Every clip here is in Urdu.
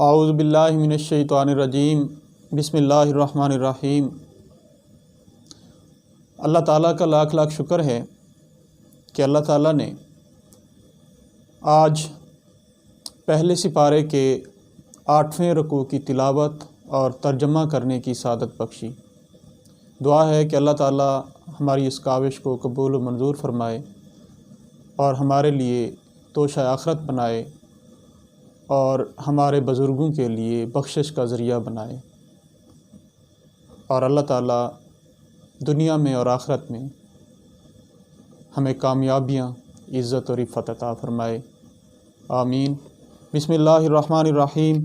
اعوذ باللہ من الشیطان الرجیم بسم اللہ الرحمن الرحیم۔ اللہ تعالیٰ کا لاکھ لاکھ شکر ہے کہ اللہ تعالیٰ نے آج پہلے سپارے کے 8ویں رکوع کی تلاوت اور ترجمہ کرنے کی سعادت بخشی۔ دعا ہے کہ اللہ تعالیٰ ہماری اس کاوش کو قبول و منظور فرمائے اور ہمارے لیے توشہ آخرت بنائے اور ہمارے بزرگوں کے لیے بخشش کا ذریعہ بنائے، اور اللہ تعالیٰ دنیا میں اور آخرت میں ہمیں کامیابیاں، عزت اور عفت عطا فرمائے، آمین۔ بسم اللہ الرحمن الرحیم۔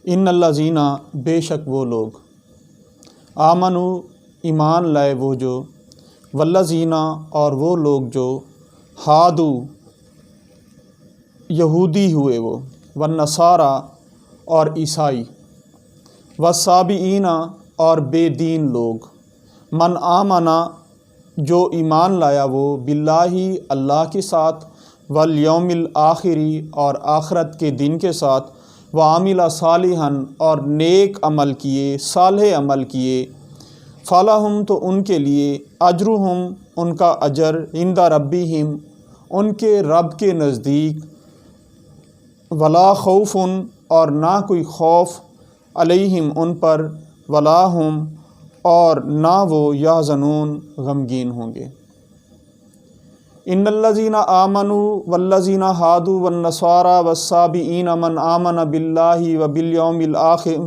ان الذین، بے شک وہ لوگ، آمنو، ایمان لائے وہ جو، والذین، اور وہ لوگ جو، ہادو، یہودی ہوئے وہ، والنصارى، اور عیسائی، والصابئین، اور بے دین لوگ، من آمنا، جو ایمان لایا وہ، باللہ، اللہ کے ساتھ، والیوم الآخری، اور آخرت کے دن کے ساتھ، وعمل صالحا، اور نیک عمل کیے، صالح عمل کیے، فلہم، تو ان کے لیے، اجرہم، ان کا اجر، عند ربہم، ان کے رب کے نزدیک، ولا خوف، اور نہ کوئی خوف، علیہم، ان پر، ولا ہم، اور نہ وہ، یحزنون، غمگین ہوں گے۔ ان الذین آمنوا والذین ہادوا والنصارى والصابئین، من آمن باللہ وبالیوم الآخر،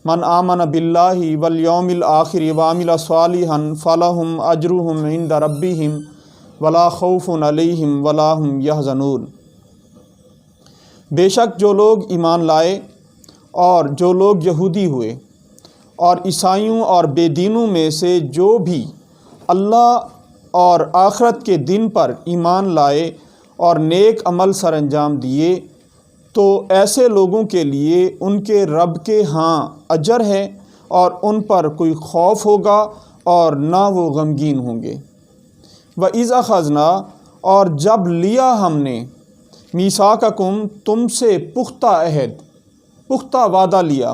من آمن باللہ والیوم الآخر وعمل صالحا فلہم اجرہم عند ربہم ولا خوف علیہم ولا ہم یحزنون۔ بے شک جو لوگ ایمان لائے اور جو لوگ یہودی ہوئے اور عیسائیوں اور بے دینوں میں سے جو بھی اللہ اور آخرت کے دن پر ایمان لائے اور نیک عمل سر انجام دیے، تو ایسے لوگوں کے لیے ان کے رب کے ہاں اجر ہے، اور ان پر کوئی خوف ہوگا اور نہ وہ غمگین ہوں گے۔ وَإِذْ أَخَذْنَا، اور جب لیا ہم نے، میثاقکم، تم سے پختہ عہد، پختہ وعدہ لیا،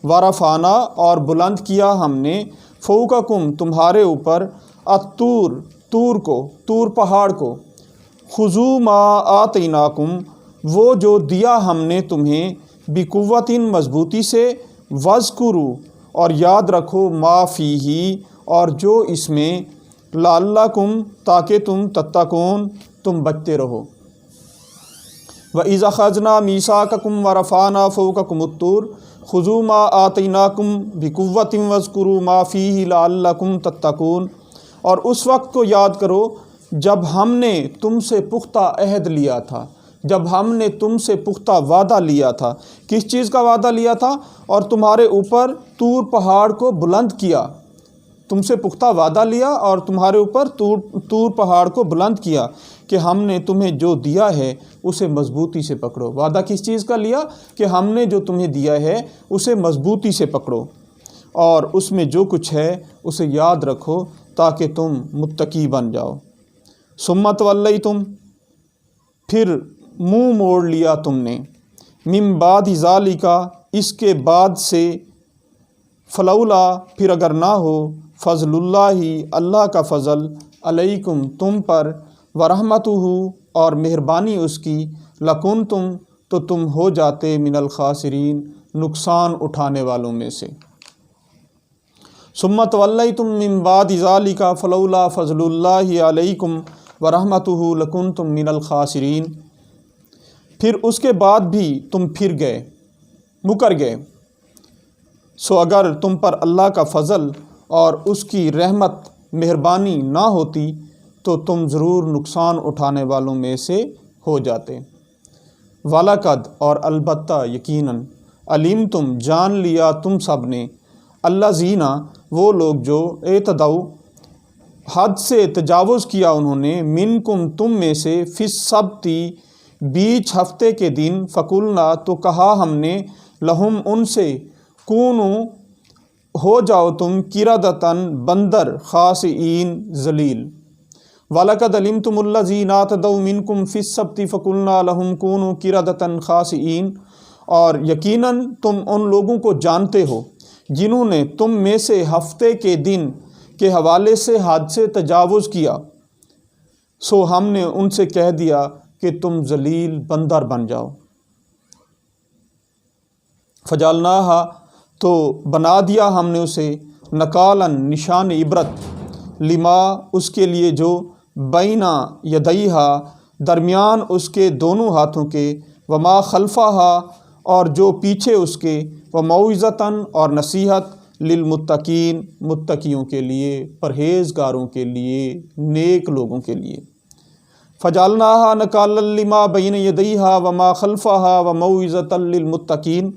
ورفعنا، اور بلند کیا ہم نے، فوقکم، تمہارے اوپر، الطور، طور کو، طور پہاڑ کو، خذوا ما آتیناکم، وہ جو دیا ہم نے تمہیں، بقوت، مضبوطی سے، واذکروا، اور یاد رکھو، ما فیہ، اور جو اس میں، لعلکم، تاکہ تم، تتقون، تم بچتے رہو۔ وَإِذْ أَخَذْنَا مِيثَاقَكُمْ وَرَفَعْنَا فَوْقَكُمُ الطُّورَ خُذُوا مَا آتَيْنَاكُمْ بِقُوَّةٍ وَاذْكُرُوا مَا فِيهِ لَعَلَّكُمْ تَتَّقُونَ، اور اس وقت کو یاد کرو جب ہم نے تم سے پختہ عہد لیا تھا، جب ہم نے تم سے پختہ وعدہ لیا تھا۔ کس چیز کا وعدہ لیا تھا؟ اور تمہارے اوپر طور پہاڑ کو بلند کیا، تم سے پختہ وعدہ لیا اور تمہارے اوپر طور پہاڑ کو بلند کیا کہ ہم نے تمہیں جو دیا ہے اسے مضبوطی سے پکڑو۔ وعدہ کس چیز کا لیا؟ کہ ہم نے جو تمہیں دیا ہے اسے مضبوطی سے پکڑو، اور اس میں جو کچھ ہے اسے یاد رکھو تاکہ تم متقی بن جاؤ۔ ثم تولیتم، پھر منہ موڑ لیا تم نے، من بعد ذالک، اس کے بعد سے، فلولا، پھر اگر نہ ہو، فضل اللہ، اللہ کا فضل، علیکم، تم پر، ورحمتہ، اور مہربانی اس کی، لکنتم، تو تم ہو جاتے، من الخاسرین، نقصان اٹھانے والوں میں سے۔ ثم تولیتم من بعد ذالک فلولا فضل اللہ علیکم ورحمتہ لکنتم من الخاسرین، پھر اس کے بعد بھی تم پھر گئے، مکر گئے، سو اگر تم پر اللہ کا فضل اور اس کی رحمت، مہربانی نہ ہوتی تو تم ضرور نقصان اٹھانے والوں میں سے ہو جاتے۔ وَلَقَدْ، اور البتہ یقیناً، علمتم، جان لیا تم سب نے، الذین، وہ لوگ جو، اعتدوا، حد سے تجاوز کیا انہوں نے، منکم، تم میں سے، فی السبت، بیچ ہفتے کے دن، فقلنا، تو کہا ہم نے، لہم، ان سے، کونوا، ہو جاؤ تم، قردۃ، بندر، خاسئین، ذلیل۔ وَلَقَدْ عَلِمْتُمُ الَّذِينَ اعْتَدَوْا مِنْكُمْ فِي السَّبْتِ فَقُلْنَا لَهُمْ كُونُوا قِرَدَةً خَاسِئِينَ، اور یقیناً تم ان لوگوں کو جانتے ہو جنہوں نے تم میں سے ہفتے کے دن کے حوالے سے حد سے تجاوز کیا، سو ہم نے ان سے کہہ دیا کہ تم ذلیل بندر بن جاؤ۔ فَجَعَلْنَاهَا، تو بنا دیا ہم نے اسے نکالاً نشان عبرت، لما اس کے لیے جو بینہ یدیہا درمیان اس کے دونوں ہاتھوں کے، وما خلفہا اور جو پیچھے اس کے، وموعظۃً اور نصیحت، للمتقین متقیوں کے لیے، پرہیزگاروں کے لیے، نیک لوگوں کے لیے۔ فجعلناہا نکالا لما بین یدیہا وما خلفہا وموعظۃً للمتقین،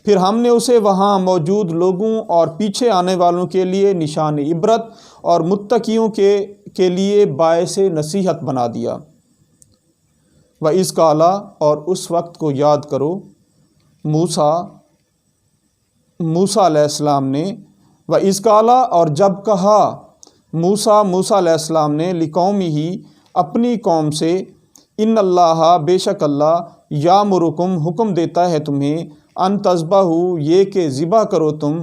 پھر ہم نے اسے وہاں موجود لوگوں اور پیچھے آنے والوں کے لیے نشان عبرت اور متقیوں کے لیے باعث نصیحت بنا دیا۔ وَإِذْ قَالَ، اور اس وقت کو یاد کرو، موسیٰ علیہ السلام نے، وَإِذْ قَالَ، اور جب کہا موسیٰ علیہ السلام نے، لِقَوْمِهِ اپنی قوم سے، ان اللہ بے شک اللہ، یامرکم حکم دیتا ہے تمہیں، ان تذبحوا یہ کہ ذبح کرو تم،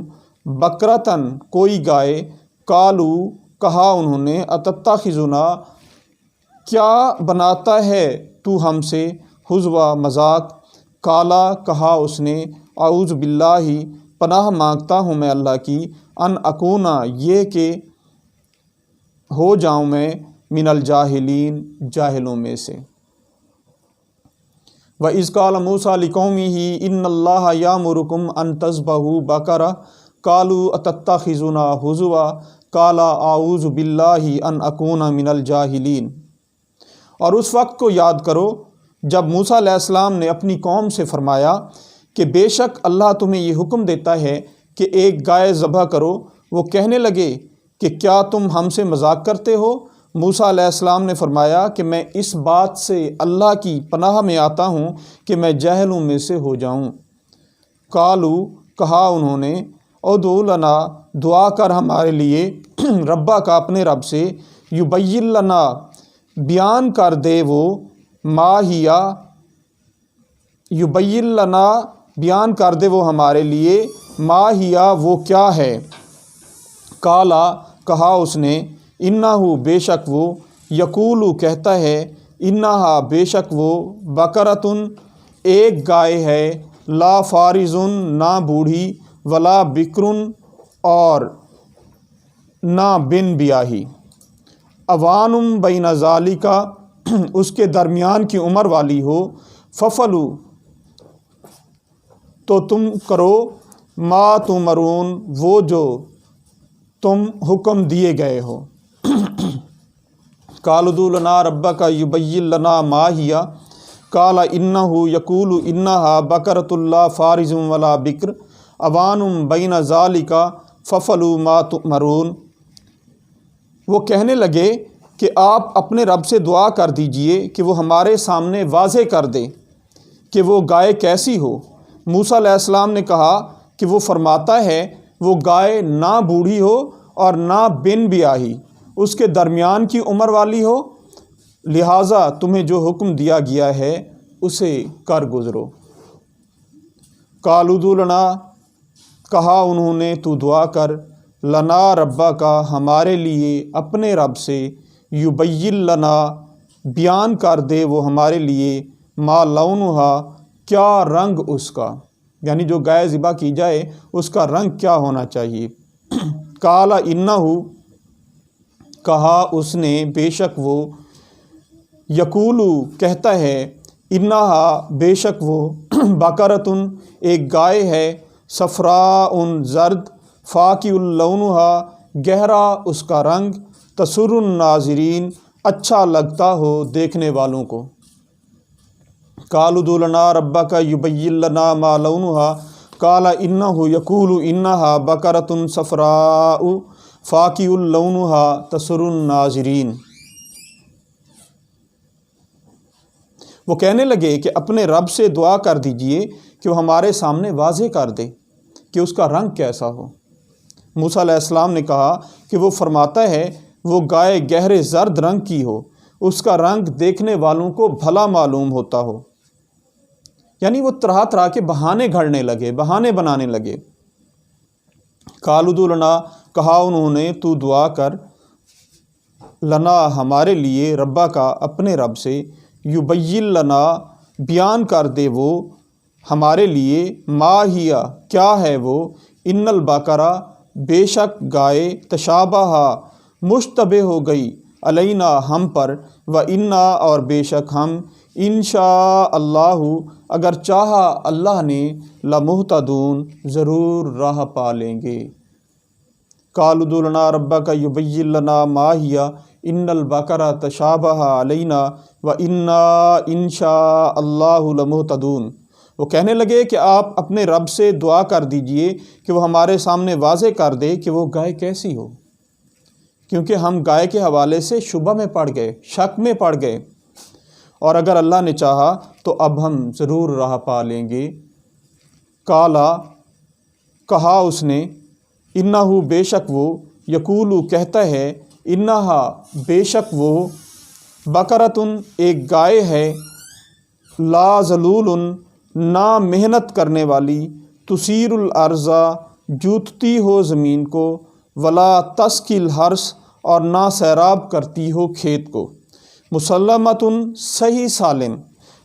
بقرۃً کوئی گائے، قالوا کہا انہوں نے، اتتخذنا کیا بناتا ہے تو ہم سے، ہزوا مذاق، قالا کہا اس نے، اعوذ باللہ پناہ مانگتا ہوں میں اللہ کی، ان اکونا یہ کہ ہو جاؤں میں، من الجاہلین جاہلوں میں سے۔ وَإِذْ قَالَ مُوسَىٰ لِقَوْمِهِ إِنَّ اللَّهَ يَأْمُرُكُمْ أَن تَذْبَحُوا بَقَرَةً قَالُوا أَتَتَّخِذُنَا هُزُوًا قَالَ أَعُوذُ بِاللَّهِ أَنْ أَكُونَ مِنَ الْجَاهِلِينَ۔ اور اس وقت کو یاد کرو جب موسیٰ علیہ السلام نے اپنی قوم سے فرمایا کہ بے شک اللہ تمہیں یہ حکم دیتا ہے کہ ایک گائے ذبح کرو، وہ کہنے لگے کہ کیا تم ہم سے مذاق کرتے ہو؟ موسیٰ علیہ السلام نے فرمایا کہ میں اس بات سے اللہ کی پناہ میں آتا ہوں کہ میں جاہلوں میں سے ہو جاؤں۔ قالو کہا انہوں نے، ادعو لنا دعا کر ہمارے لیے، ربا کا اپنے رب سے، یبین لنا بیان کر دے وہ، ما ہیا یبین لنا بیان کر دے وہ ہمارے لیے، ما ہیا وہ کیا ہے، قالا کہا اس نے، انہو بے شک وہ، یقولو کہتا ہے، انہا بے شک وہ، بقرۃٌ ایک گائے ہے، لا فارضٌ نہ بوڑھی، ولا بکرٌ اور نہ بن بیاہی، اوانم بین ذالک اس کے درمیان کی عمر والی ہو، ففلو تو تم کرو، ما تمرون وہ جو تم حکم دیے گئے ہو۔ قالوا ادع لنا ربک یبین لنا ما ہی، قال انہ یقول انہا بقرۃ لا فارض ولا بکر اوان بین ذالک ففعلوا ما تؤمرون۔ وہ کہنے لگے کہ آپ اپنے رب سے دعا کر دیجئے کہ وہ ہمارے سامنے واضح کر دے کہ وہ گائے کیسی ہو۔ موسیٰ علیہ السلام نے کہا کہ وہ فرماتا ہے وہ گائے نہ بوڑھی ہو اور نہ بن بیاہی، اس کے درمیان کی عمر والی ہو، لہٰذا تمہیں جو حکم دیا گیا ہے اسے کر گزرو۔ قالوا ادع لنا کہا انہوں نے تو دعا کر، لنا ربا کا ہمارے لیے اپنے رب سے، یبین لنا بیان کر دے وہ ہمارے لیے، ما لونہا کیا رنگ اس کا، یعنی جو گائے ذبح کی جائے اس کا رنگ کیا ہونا چاہیے۔ قال انہو کہا اس نے بے شک وہ، یقولو کہتا ہے، انہا بے شک وہ، بقرۃ ایک گائے ہے، صفراء زرد، فاقع لونہا گہرا اس کا رنگ، تسر الناظرین اچھا لگتا ہو دیکھنے والوں کو۔ قالوا ادع لنا ربک یبین لنا ما لونہا قال انہ یقول انہا بقرۃ صفراء فاقع لونہا تسر الناظرین۔ وہ کہنے لگے کہ اپنے رب سے دعا کر دیجئے کہ وہ ہمارے سامنے واضح کر دے کہ اس کا رنگ کیسا ہو۔ موسیٰ علیہ السلام نے کہا کہ وہ فرماتا ہے وہ گائے گہرے زرد رنگ کی ہو، اس کا رنگ دیکھنے والوں کو بھلا معلوم ہوتا ہو۔ یعنی وہ طرح طرح کے بہانے گھڑنے لگے، بہانے بنانے لگے۔ قالوا ادع لنا، کہا انہوں نے تو دعا کر، لنا ہمارے لیے، ربا کا اپنے رب سے، یبین لنا بیان کر دے وہ ہمارے لیے، ما ہیا کیا ہے وہ، ان البقرہ بے شک گائے، تشابہ مشتبہ ہو گئی، علینا ہم پر، و انا اور بے شک ہم، انشاء اللہ اگر چاہا اللہ نے، لمہتدون ضرور راہ پا لیں گے۔ قالوا ادع لنا ربک یبین لنا ما ہیا ان البقرہ تشابہ علینا و انا انشاء اللہ لمہتدون۔ وہ کہنے لگے کہ آپ اپنے رب سے دعا کر دیجئے کہ وہ ہمارے سامنے واضح کر دے کہ وہ گائے کیسی ہو، کیونکہ ہم گائے کے حوالے سے شبہ میں پڑ گئے، شک میں پڑ گئے، اور اگر اللہ نے چاہا تو اب ہم ضرور راہ پا لیں گے۔ کالا کہا اس نے، انہو بے شک وہ، یقولو کہتا ہے، انہا بے شک وہ، بقرۃ ایک گائے ہے، لا ذلول نہ محنت کرنے والی، تثیر الارض جوتتی ہو زمین کو، ولا تسقی الحرث اور نہ سیراب کرتی ہو کھیت کو، مسلمۃ صحیح سالم،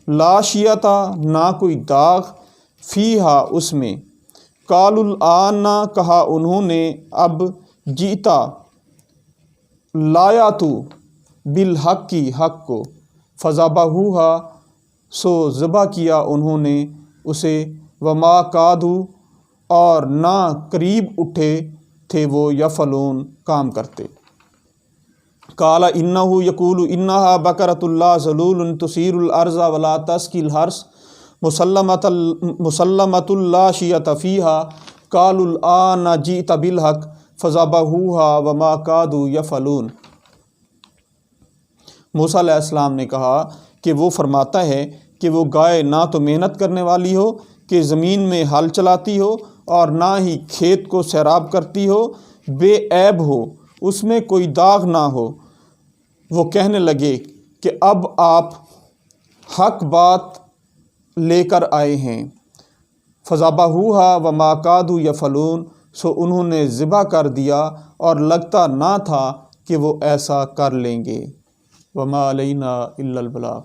لا شیۃ نہ کوئی داغ، فیہا اس میں، قالوا الآن کہا انہوں نے، اب، جیتا لایا تو، بالحق کی حق کو، فذبحوہا سو ذبح کیا انہوں نے اسے، وما کادوا اور نہ قریب اٹھے تھے وہ، یفعلون کام کرتے۔ قال انہ یقول انہا بقرۃ لا ذلول تثیر الارض ولا تسقی الحرث مسلمۃ لا شیۃ فیہا، قالوا الآن جئت بالحق فذبحوہا وما کادوا یفعلون۔ موسیٰ علیہ السلام نے کہا کہ وہ فرماتا ہے کہ وہ گائے نہ تو محنت کرنے والی ہو کہ زمین میں ہل چلاتی ہو، اور نہ ہی کھیت کو سیراب کرتی ہو، بے عیب ہو، اس میں کوئی داغ نہ ہو۔ وہ کہنے لگے کہ اب آپ حق بات لے کر آئے ہیں، فذبحوہا وما کادوا یفعلون، سو انہوں نے ذبح کر دیا اور لگتا نہ تھا کہ وہ ایسا کر لیں گے۔ وما علینا الا البلاغ۔